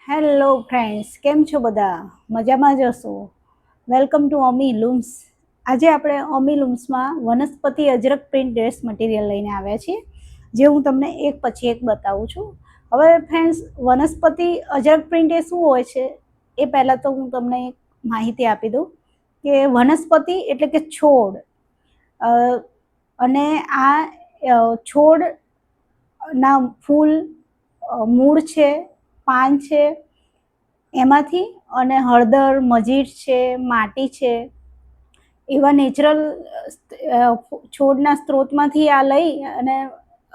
Hello friends, કેમ છો બધા? મજામાં જ હશો. Welcome to Ami looms. આજે આપણે અમી લૂમ્સમાં વનસ્પતિ અજરક પ્રિન્ટ ડ્રેસ મટીરિયલ લઈને આવ્યા છીએ, જે હું તમને એક પછી એક બતાવું છું. હવે ફ્રેન્ડ્સ, વનસ્પતિ અજરક પ્રિન્ટ એ શું હોય છે એ પહેલાં તો હું તમને એક માહિતી આપી દઉં કે વનસ્પતિ એટલે કે છોડ, અને આ છોડના ફૂલ, મૂળ છે, પાન છે, એમાંથી અને હળદર, મજીર છે, માટી છે, એવા નેચરલ છોડના સ્ત્રોતમાંથી આ લઈ અને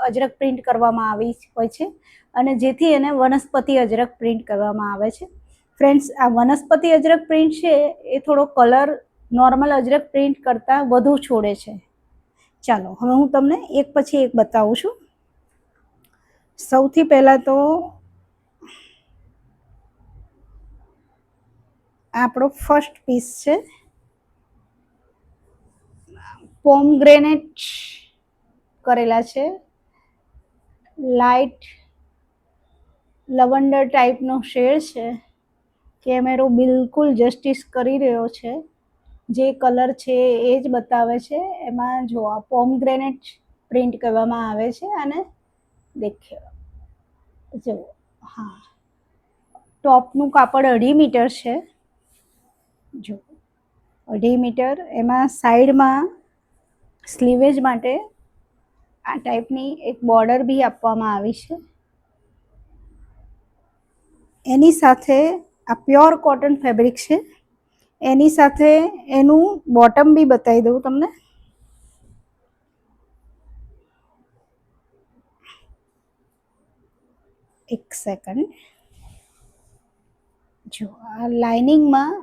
અજરક પ્રિન્ટ કરવામાં આવી હોય છે, અને જેથી એને વનસ્પતિ અજરક પ્રિન્ટ કરવામાં આવે છે. ફ્રેન્ડ્સ, આ વનસ્પતિ અજરક પ્રિન્ટ છે એ થોડો કલર નોર્મલ અજરક પ્રિન્ટ કરતાં વધુ છોડે છે. ચાલો હવે હું તમને એક પછી એક બતાવું છું. સૌથી પહેલાં તો આપણો ફર્સ્ટ પીસ છે, પોમગ્રેનેટ કરેલા છે, લાઇટ લવંડર ટાઈપનો શેડ છે. કેમેરો બિલકુલ જસ્ટિસ કરી રહ્યો છે, જે કલર છે એ જ બતાવે છે. એમાં જો આ પોમગ્રેનેટ પ્રિન્ટ કરવામાં આવે છે, અને દેખ્યો જો, હા, ટોપનું કાપડ 2.5 મીટર છે. જો 2.5 મીટર, એમાં સાઈડમાં સ્લીવેજ માટે આ ટાઈપની એક બોર્ડર બી આપવામાં આવી છે. એની સાથે આ પ્યોર કોટન ફેબ્રિક છે. એની સાથે એનું બોટમ બી બતાવી દઉં તમને. એક સેકન્ડ. જો આ લાઇનિંગમાં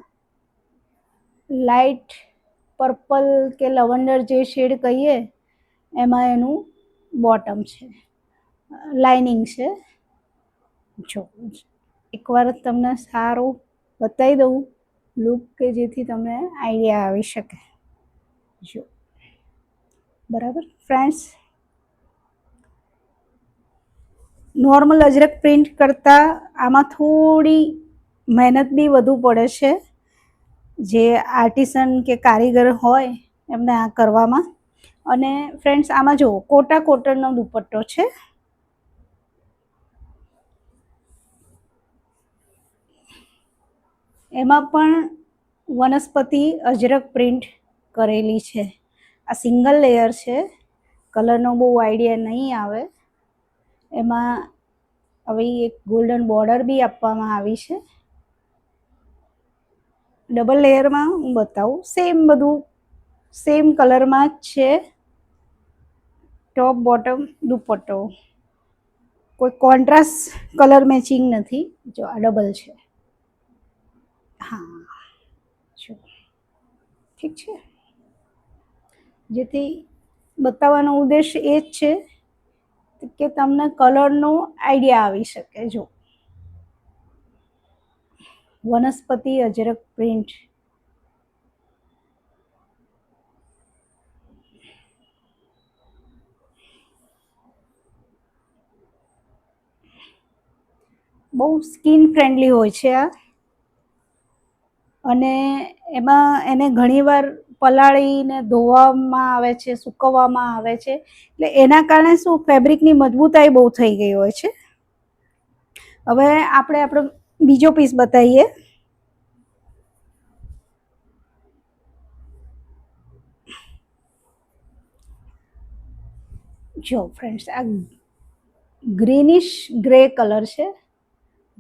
લાઇટ પર્પલ કે લવંડર જે શેડ કહીએ એમાં એનું બોટમ છે, લાઇનિંગ છે. જો એકવાર તમને સારું બતાવી દઉં લુક, કે જેથી તમને આઈડિયા આવી શકે. જો બરાબર ફ્રેન્ડ્સ, નોર્મલ અજરક પ્રિન્ટ કરતાં આમાં થોડી મહેનત બી વધુ પડે છે, જે આર્ટિસન કે કારીગર હોય એમને આ કરવામાં. અને ફ્રેન્ડ્સ, આમાં જો કોટા કોટનનો દુપટ્ટો છે. એમાં પણ વનસ્પતિ અજરક પ્રિન્ટ કરેલી છે. આ સિંગલ લેયર છે, કલરનો બહુ આઈડિયા નહીં આવે. એમાં હવે એક ગોલ્ડન બોર્ડર બી આપવામાં આવી છે. ડબલ લેયરમાં હું બતાવું, સેમ બધું સેમ કલરમાં જ છે. ટોપ બોટમ દુપટ્ટો, કોઈ કોન્ટ્રાસ્ટ કલર મેચિંગ નથી. જો આ ડબલ છે. હા, જો ઠીક છે. જેથી બતાવવાનો ઉદ્દેશ એ જ છે કે તમને કલરનો આઈડિયા આવી શકે. જો વનસ્પતિ અજરક પ્રિન્ટ, બહુ સ્કિન ફ્રેન્ડલી હોય છે આ. અને એમાં એને ઘણીવાર પલાળીને ધોવામાં આવે છે, સૂકવવામાં આવે છે, એટલે એના કારણે શું ફેબ્રિકની મજબૂતાઈ બહુ થઈ ગઈ હોય છે. હવે આપણે આપણો બીજો પીસ બતાવીએ. જો ફ્રેન્ડ્સ, આ ગ્રીનિશ ગ્રે કલર છે.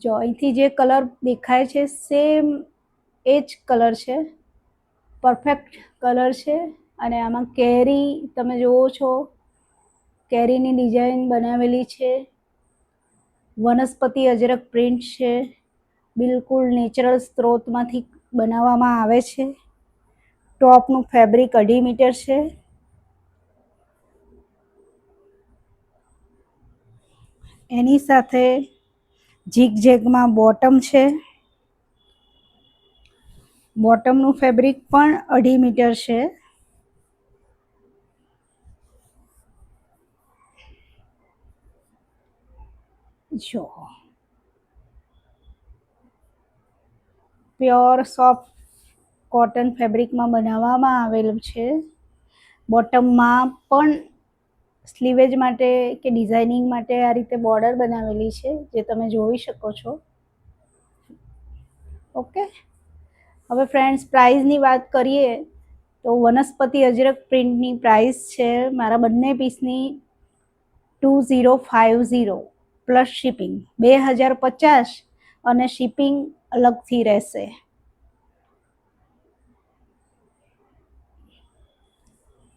જો અહીંથી જે કલર દેખાય છે સેમ એ જ કલર છે, પરફેક્ટ કલર છે. અને આમાં કેરી તમે જુઓ છો, કેરીની ડિઝાઇન બનાવેલી છે. વનસ્પતિ અજરક પ્રિન્ટ છે, બિલકુલ નેચરલ સ્ત્રોતમાંથી બનાવવામાં આવે છે. ટોપનું ફેબ્રિક 2.5 મીટર છે. એની સાથે ઝીગ ઝેગમાં બોટમ છે. બોટમનું ફેબ્રિક પણ 2.5 મીટર છે. જો પ્યોર સોફ્ટ કોટન ફેબ્રિકમાં બનાવવામાં આવેલું છે. બોટમમાં પણ સ્લીવેજ માટે કે ડિઝાઇનિંગ માટે આ રીતે બોર્ડર બનાવેલી છે, જે તમે જોઈ શકો છો. ઓકે, હવે ફ્રેન્ડ્સ પ્રાઇઝની વાત કરીએ તો વનસ્પતિ અજરક પ્રિન્ટની પ્રાઇસ છે મારા બંને પીસની 2050 પ્લસ શિપિંગ, 2050, અને શિપિંગ અલગથી રહેશે.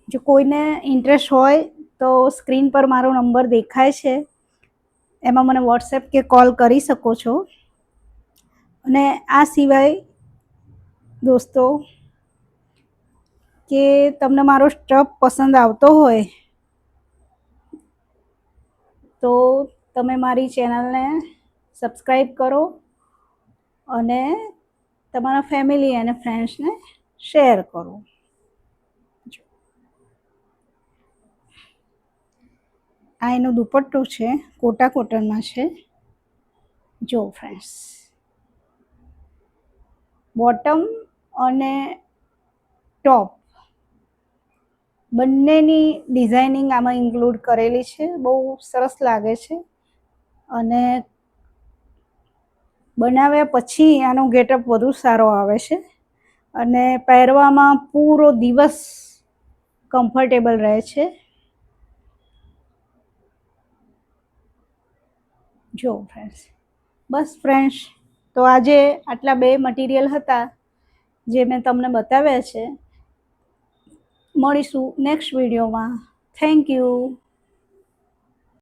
જો કોઈને ઇન્ટરેસ્ટ હોય તો સ્ક્રીન પર મારો નંબર દેખાય છે, એમાં મને વોટ્સએપ કે કોલ કરી શકો છો. અને આ સિવાય દોસ્તો, કે તમને મારો સ્ટફ પસંદ આવતો હોય તો તમે મારી ચેનલને સબસ્ક્રાઈબ કરો અને તમારા ફેમિલી અને ફ્રેન્ડ્સને શેર કરો. આ એનો દુપટ્ટો છે, કોટા કોટનમાં છે. જો ફ્રેન્ડ્સ, બોટમ અને ટોપ બંનેની ડિઝાઇનિંગ આમાં ઇન્ક્લુડ કરેલી છે. બહુ સરસ લાગે છે અને બનાવ્યા પછી આનો ગેટઅપ વધુ સારો આવે છે અને પહેરવામાં પૂરો દિવસ કમ્ફર્ટેબલ રહે છે. જો ફ્રેન્ડ્સ, બસ ફ્રેન્ડ્સ, તો આજે આટલા બે મટીરિયલ હતા જે મેં તમને બતાવ્યા છે. મળીશું નેક્સ્ટ વિડીયોમાં. Thank you.